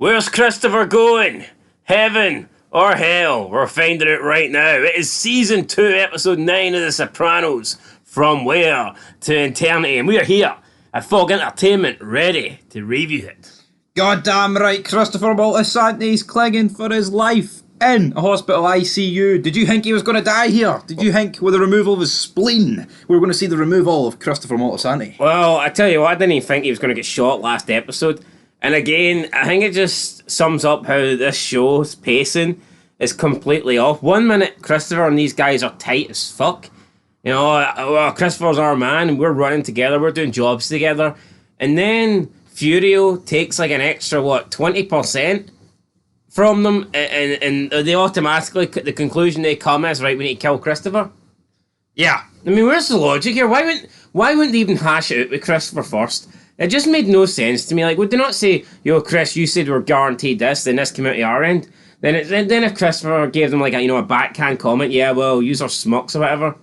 Where's Christopher going? Heaven or hell? We're finding it right now. It is season 2, episode 9 of The Sopranos. From where to eternity. And we are here at Fog Entertainment, ready to review it. Goddamn right, Christopher Moltisanti's clinging for his life in a hospital ICU. Did you think he was going to die here? Did you think with the removal of his spleen, we were going to see the removal of Christopher Moltisanti? Well, I tell you what, I didn't even think he was going to get shot last episode. And again, I think it just sums up how this show's pacing is completely off. 1 minute, Christopher and these guys are tight as fuck. You know, well, Christopher's our man, and we're running together, we're doing jobs together. And then Furio takes like an extra, 20% from them, and they automatically, the conclusion they come is, right, we need to kill Christopher. Yeah. I mean, where's the logic here? Why wouldn't they even hash it out with Christopher first? It just made no sense to me. Like, would they not say, yo, Chris, you said we're guaranteed this, then this came out of our end? Then if Christopher gave them like a backhand comment, yeah, well, use our smucks or whatever.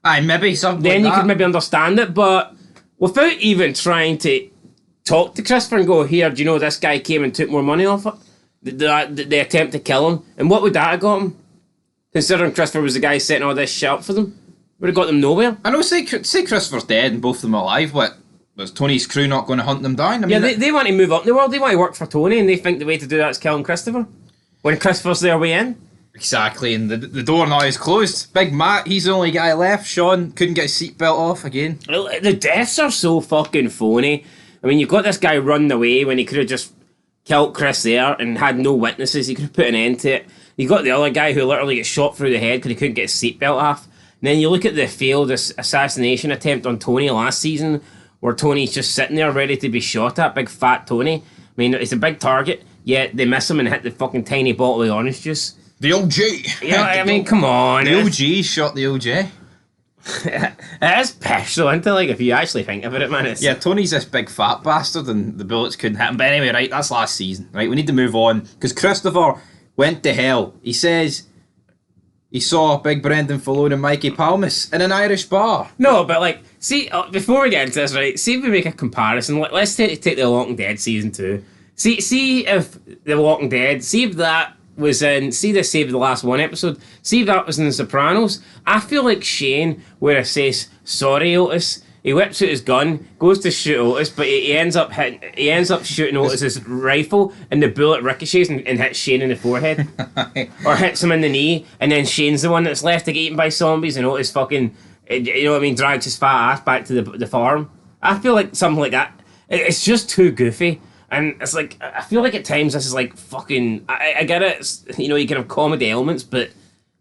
Aye, maybe something then like you that. could maybe understand it, but without even trying to talk to Christopher and go, here, do you know this guy came and took more money off it? The attempt to kill him. And what would that have got him? Considering Christopher was the guy setting all this shit up for them. Would have got them nowhere. I know, say Christopher's dead and both of them are alive, what? Was Tony's crew not going to hunt them down? I mean, yeah, they want to move up in the world. They want to work for Tony, and they think the way to do that is killing Christopher. When Christopher's their way in. Exactly, and the door now is closed. Big Matt, he's the only guy left. Sean couldn't get his seatbelt off again. The deaths are so fucking phony. I mean, you've got this guy running away when he could have just killed Chris there and had no witnesses. He could have put an end to it. You got the other guy who literally gets shot through the head because he couldn't get his seatbelt off. And then you look at the failed assassination attempt on Tony last season, where Tony's just sitting there ready to be shot at, big fat Tony. I mean, it's a big target, yet they miss him and hit the fucking tiny bottle of orange juice. The OG. You know, I mean, come on. The OG shot the OJ. It is pish though, isn't it? Like, if you actually think about it, man. Yeah, Tony's this big fat bastard and the bullets couldn't hit him. But anyway, right, that's last season. Right, we need to move on. Because Christopher went to hell. He says he saw Big Brendan Falloon and Mikey Palmas in an Irish bar. No, but like, see, before we get into this, right, see if we make a comparison. Let's take The Walking Dead season 2. See if The Walking Dead, see if that was in, see the Save the Last One episode, see if that was in The Sopranos. I feel like Shane, where it says, sorry Otis, he whips out his gun, goes to shoot Otis, but he ends up shooting Otis's rifle, and the bullet ricochets and hits Shane in the forehead. Or hits him in the knee, and then Shane's the one that's left to get eaten by zombies, and Otis fucking, you know what I mean, drags his fat ass back to the farm. I feel like something like that. It's just too goofy. And it's like, I feel like at times this is like fucking, I get it, it's, you know, you can have comedy elements, but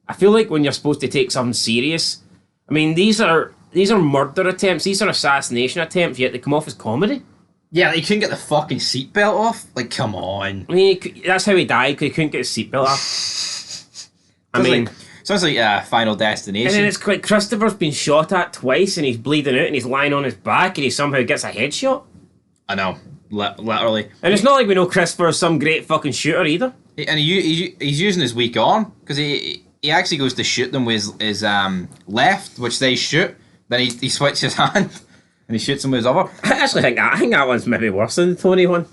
I feel like when you're supposed to take something serious, I mean, these are murder attempts, these are assassination attempts, yet they come off as comedy. Yeah, he couldn't get the fucking seatbelt off. Like, come on. I mean, that's how he died, because he couldn't get his seatbelt off. I mean... Sounds like Final Destination. And then it's like Christopher's been shot at twice, and he's bleeding out, and he's lying on his back, and he somehow gets a headshot. I know. Literally. And it's not like we know Christopher is some great fucking shooter either. And he's using his weak arm, because he actually goes to shoot them with his left, which they shoot. Then he switches his hand, and he shoots them with his other. I actually think that one's maybe worse than the Tony one.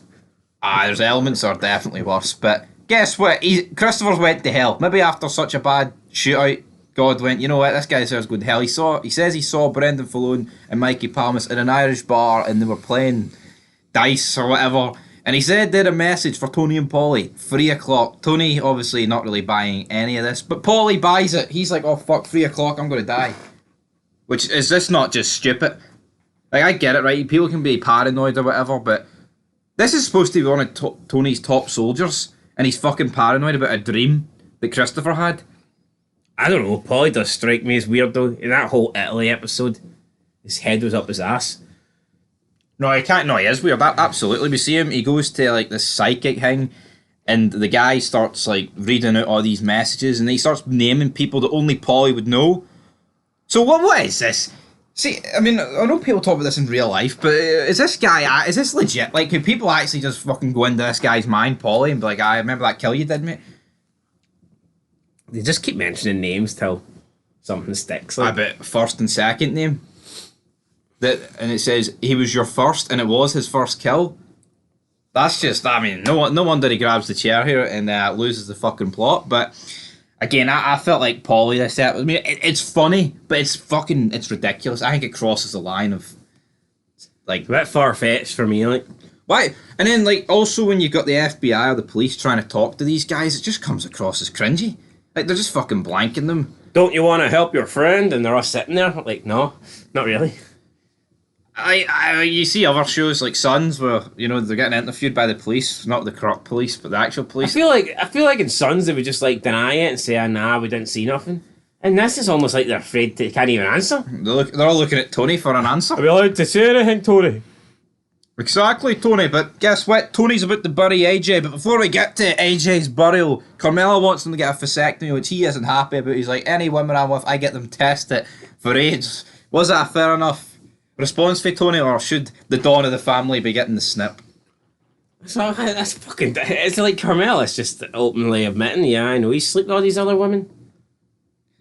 There's elements that are definitely worse, but guess what? Christopher's went to hell. Maybe after such a bad shootout, God went, you know what, this guy deserves going to hell. He says he saw Brendan Falloon and Mikey Palmas in an Irish bar, and they were playing dice or whatever, and he said they had a message for Tony and Paulie, 3 o'clock. Tony obviously not really buying any of this, but Paulie buys it. He's like, oh fuck, 3 o'clock, I'm going to die. Which, is this not just stupid? Like, I get it, right? People can be paranoid or whatever, but this is supposed to be one of Tony's top soldiers, and he's fucking paranoid about a dream that Christopher had. I don't know, Paulie does strike me as weird though. In that whole Italy episode, his head was up his ass. No, he can't. No, he is weird. Absolutely. We see him. He goes to like this psychic thing, and the guy starts like reading out all these messages, and he starts naming people that only Paulie would know. So what is this? See, I mean, I know people talk about this in real life, but is this legit? Like, can people actually just fucking go into this guy's mind, Paulie, and be like, I remember that kill you did, mate? They just keep mentioning names till something sticks. Like. I bet first and second name. And it says he was your first, and it was his first kill. That's just, I mean, no wonder he grabs the chair here and loses the fucking plot. But again, I felt like Polly this episode. I mean, it's funny, but it's ridiculous. I think it crosses the line of like A bit far fetched for me, like. why. And then like also when you got the FBI or the police trying to talk to these guys, it just comes across as cringy. Like they're just fucking blanking them. Don't you want to help your friend? And they're all sitting there, like, no, not really. You see other shows like Sons where they're getting interviewed by the police, not the corrupt police, but the actual I police. feel like in Sons they would just like deny it and say, nah, we didn't see nothing. And this is almost like they're afraid they can't even answer. They're all looking at Tony for an answer. Are we allowed to say anything, Tony? Exactly, Tony, but guess what? Tony's about to bury AJ, but before we get to AJ's burial, Carmela wants him to get a vasectomy, which he isn't happy about. He's like, any women I'm with, I get them tested for AIDS. Was that a fair enough response for Tony, or should the Dawn of the family be getting the snip? So that's fucking... It's like Carmela's just openly admitting, yeah, I know he's sleeping with all these other women.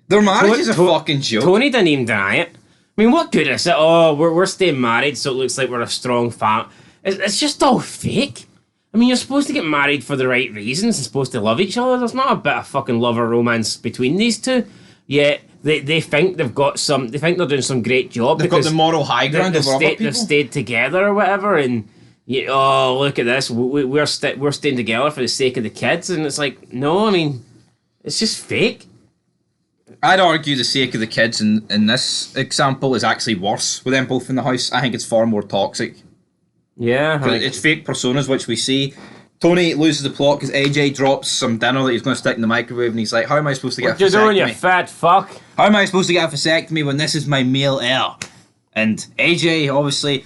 Their marriage is a fucking joke. Tony didn't even deny it. I mean, what good is it? Oh, we're staying married, so it looks like we're a strong family. It's just all fake. I mean, you're supposed to get married for the right reasons and supposed to love each other. There's not a bit of fucking love or romance between these two. Yet they think they've got some. They think they're doing some great job. They've got the moral high ground over other people. They've stayed together or whatever, and oh, look at this. We're staying together for the sake of the kids, and it's like, no, I mean, it's just fake. I'd argue the sake of the kids in this example is actually worse with them both in the house. I think it's far more toxic. Yeah. It's fake personas, which we see. Tony loses the plot because AJ drops some dinner that he's going to stick in the microwave, and he's like, how am I supposed to get a vasectomy? What you doing, you fat fuck? How am I supposed to get a vasectomy when this is my male heir? And AJ, obviously,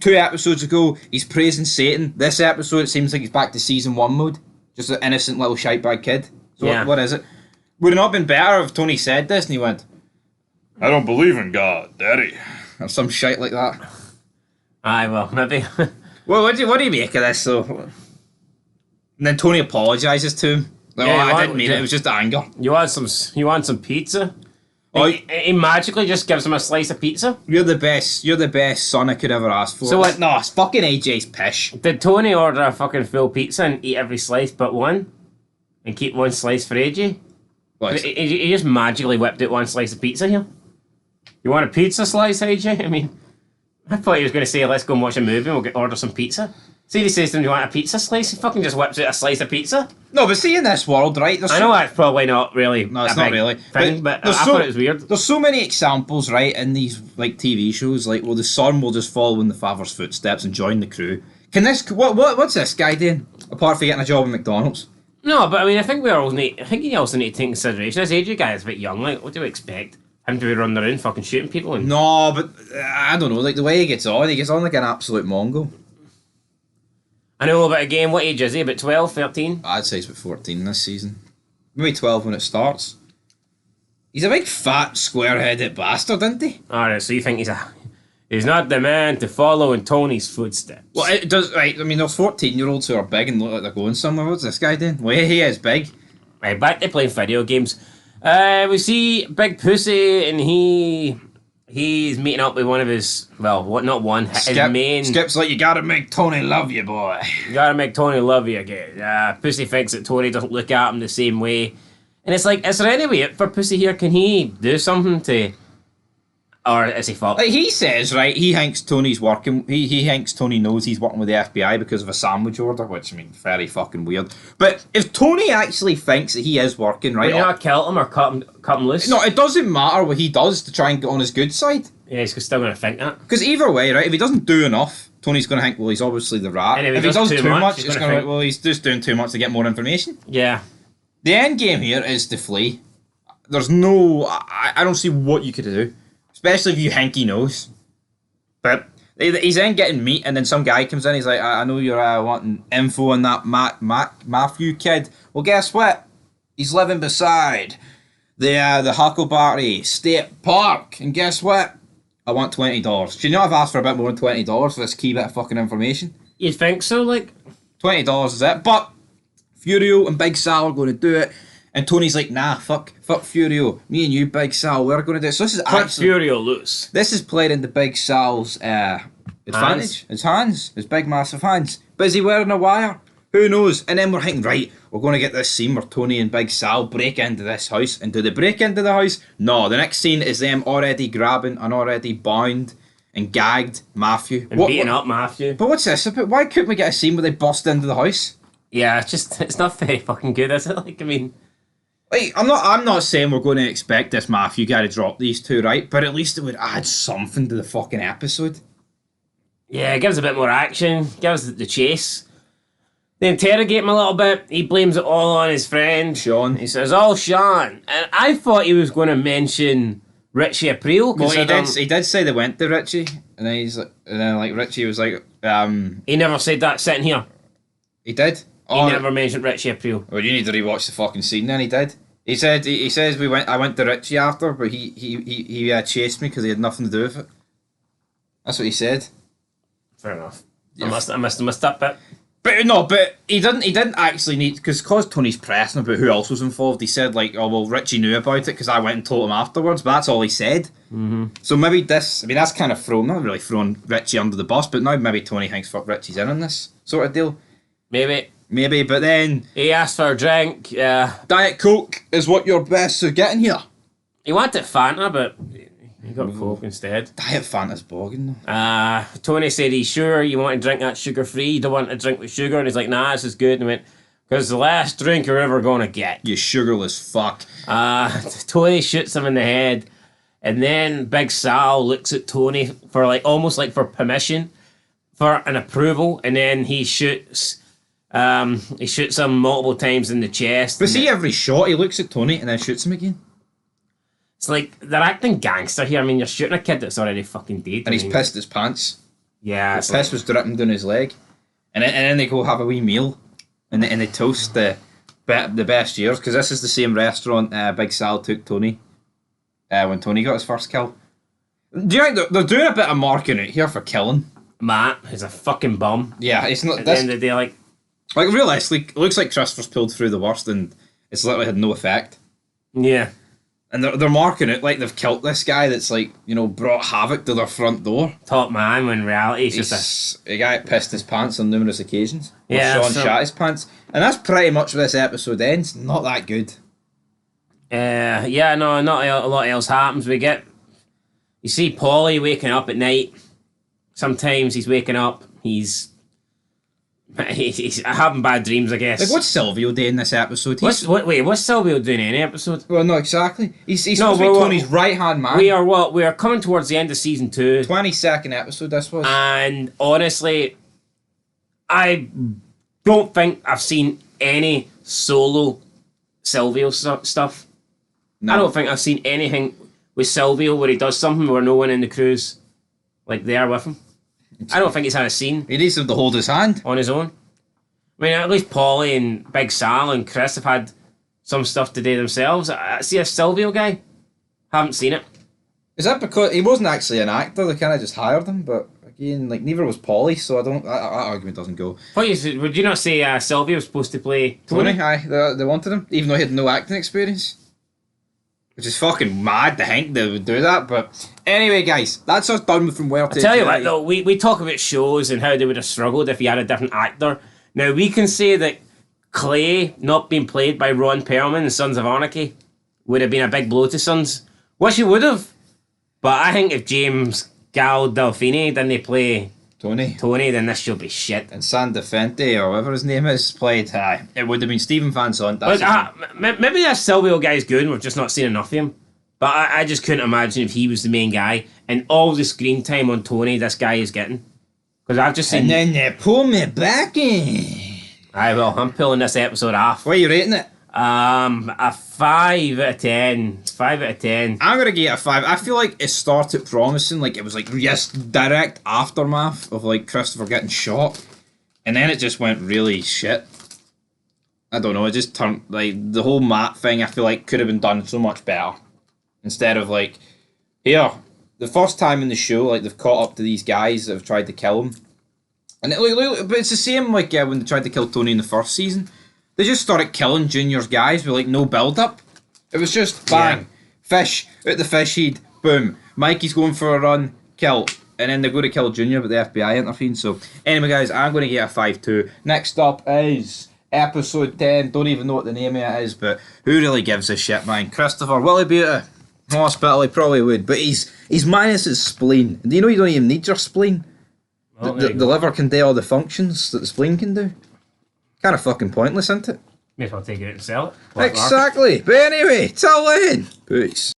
2 episodes ago, he's praising Satan. This episode, it seems like he's back to season 1 mode. Just an innocent little shitebag kid. So yeah. What is it? Would it not have been better if Tony said this and he went, I don't believe in God, Daddy. Or some shit like that. Aye, well, maybe. Well, what do you make of this, though? And then Tony apologises to him. Like, Yeah, I didn't mean it, it was just anger. You want some pizza? Oh, He magically just gives him a slice of pizza? You're the best son I could ever ask for. So what? No, it's fucking AJ's pish. Did Tony order a fucking full pizza and eat every slice but one? And keep one slice for AJ? He just magically whipped out one slice of pizza here. You want a pizza slice, AJ? I mean, I thought he was going to say, let's go and watch a movie and we'll order some pizza. See if he says to him, you want a pizza slice? He fucking just whips out a slice of pizza. No, but see in this world, right? I know that's probably not really No, it's not really. thing, but I thought it was weird. There's so many examples, right, in these like TV shows, like, well, the son will just follow in the father's footsteps and join the crew. What's this guy doing? Apart from getting a job at McDonald's? No, but I mean, I think you also need to take into consideration this AJ guy is a bit young. Like, what do you expect? Him to be running around fucking shooting people? And... No, but I don't know. Like the way he gets on like an absolute Mongo. I know, but again, what age is he? About 12, 13? I'd say he's about 14 this season. Maybe 12 when it starts. He's a big fat square-headed bastard, isn't he? Alright, so you think he's not the man to follow in Tony's footsteps? Well, it does, right, I mean, there's 14-year-olds who are big and look like they're going somewhere. What's this guy doing? Well, he is big. Right, back to playing video games. We see Big Pussy, and he's meeting up with one of his, his main... Skip's like, you gotta make Tony love you, boy. You gotta make Tony love you again. Pussy thinks that Tony doesn't look at him the same way. And it's like, is there any way for Pussy here? Can he do something to... Or is he fucked? Like he says, right, he thinks Tony's working, he thinks Tony knows he's working with the FBI because of a sandwich order, which, I mean, very fucking weird. But if Tony actually thinks that he is working, right... Will you not kill him or cut him loose? No, it doesn't matter what he does to try and get on his good side. Yeah, he's still going to think that. Because either way, right, if he doesn't do enough, Tony's going to think, well, he's obviously the rat. And if he does too much, he's it's going to think, well, he's just doing too much to get more information. Yeah. The end game here is to flee. There's no... I don't see what you could do. Especially if you think he knows. But he's then getting meat, and then some guy comes in, he's like, I know you're wanting info on that Matthew kid. Well, guess what? He's living beside the Huckleberry State Park. And guess what? I want $20. Do you know I've asked for a bit more than $20 for this key bit of fucking information? You think so? Like, $20 is it. But Furio and Big Sal are going to do it. And Tony's like, nah, fuck Furio. Me and you, Big Sal, we're going to do it. So this is cut Furio loose. This is played into Big Sal's advantage. His hands. His big, massive hands. But is he wearing a wire? Who knows? And then we're thinking, right, we're going to get this scene where Tony and Big Sal break into this house. And do they break into the house? No, the next scene is them already grabbing an already bound and gagged Matthew. And beating up Matthew. But what's this about? Why couldn't we get a scene where they bust into the house? Yeah, it's not very fucking good, is it? Like, I mean... Like, I'm not saying we're going to expect this Matthew guy to drop these two, right? But at least it would add something to the fucking episode. Yeah, it gives a bit more action. Gives the chase. They interrogate him a little bit. He blames it all on his friend Sean. He says, "Oh, Sean." And I thought he was going to mention Richie Aprile. Well, he did say they went to Richie, and then Richie was like, He never said that sitting here. He did. He never mentioned Richie Aprile. Well, you need to rewatch the fucking scene. Then he did. He said he says I went to Richie after, but he chased me because he had nothing to do with it. That's what he said. Fair enough. Yeah. I must have missed that bit. But he didn't actually need, because Tony's pressing about who else was involved. He said like, oh well, Richie knew about it because I went and told him afterwards. But that's all he said. Mm-hmm. So maybe that's kind of not really throwing Richie under the bus, but now maybe Tony thinks fuck Richie's in on this sort of deal. Maybe, but then he asked for a drink. Yeah, Diet Coke is what you're best at getting here. He wanted Fanta, but he got Coke instead. Diet Fanta's bogging though. Tony said he's sure you want to drink that sugar free. You don't want to drink with sugar. And he's like, nah, this is good. And he went, because the last drink you're ever going to get. You sugarless fuck. Tony shoots him in the head. And then Big Sal looks at Tony for almost like for permission, for an approval. And then he shoots him multiple times in the chest. But see, every shot he looks at Tony and then shoots him again. It's like they're acting gangster here. I mean, you're shooting a kid that's already fucking dead. And he's pissed his pants. Yeah, the piss was dripping down his leg. And then they go have a wee meal. And they toast the best years. Because this is the same restaurant Big Sal took Tony when Tony got his first kill. Do you think they're doing a bit of marking out here for killing? Matt is a fucking bum. Yeah, it's not. At the end of the day, like realistically, it looks like Christopher's pulled through the worst and it's literally had no effect. Yeah. And they're marking it like they've killed this guy that's like, brought havoc to their front door. Top man, when in reality he's just a guy that pissed his pants on numerous occasions. Yeah. Sean shat his pants. And that's pretty much where this episode ends. Not that good. Yeah, no, not a lot else happens. You see Paulie waking up at night. Sometimes he's waking up, he's having bad dreams, I guess. Like, what's Silvio doing in this episode? What's Silvio doing in any episode? Well, no, exactly. He's supposed to be Tony's right-hand man. We are coming towards the end of season 2. 22nd episode, this was. And honestly, I don't think I've seen any solo Silvio stuff. No. I don't think I've seen anything with Silvio where he does something where no one in the crew's there with him. I don't think he's had a scene. He needs him to hold his hand. On his own. I mean, at least Paulie and Big Sal and Chris have had some stuff to do themselves. I see a Silvio guy. Haven't seen it. Is that because he wasn't actually an actor? They kind of just hired him, but again, neither was Paulie, so that argument doesn't go. Would you not say Silvio was supposed to play Tony? Aye, they wanted him, even though he had no acting experience. Which is fucking mad to think they would do that, but anyway, guys, that's us done from where to. I tell you what, though, we talk about shows and how they would have struggled if you had a different actor. Now we can say that Clay not being played by Ron Perlman in Sons of Anarchy would have been a big blow to Sons. Wish he would have, but I think if James Gandolfini didn't play Tony, then this should be shit. And San Defente, or whatever his name is, played. It would have been Stephen Van Zandt. Maybe that Silvio guy's good and we've just not seen enough of him. But I just couldn't imagine if he was the main guy and all the screen time on Tony this guy is getting. Because I've just seen... And then they pull me back in. I'm pulling this episode off. What are you rating it? A 5 out of 10. 5 out of 10. I'm gonna give it a 5. I feel like it started promising, it was direct aftermath of Christopher getting shot, and then it just went really shit. I don't know, it just turned the whole Matt thing I feel like could have been done so much better. Instead of here, the first time in the show, they've caught up to these guys that have tried to kill him. And but it's the same when they tried to kill Tony in the first season. They just started killing Junior's guys with no build up. It was just bang, fish out the fish head, boom. Mikey's going for a run, kill. and then they go to kill Junior, but the FBI intervene. So anyway, guys, I'm going to get a 5-2. Next up is episode 10. Don't even know what the name of it is, but who really gives a shit, man? Christopher, will he be at a hospital? He probably would, but he's minus his spleen. Do you know you don't even need your spleen? Well, The liver can do all the functions that the spleen can do. Kind of fucking pointless, isn't it? May as well take it out and sell it. Exactly. But anyway, till then, peace.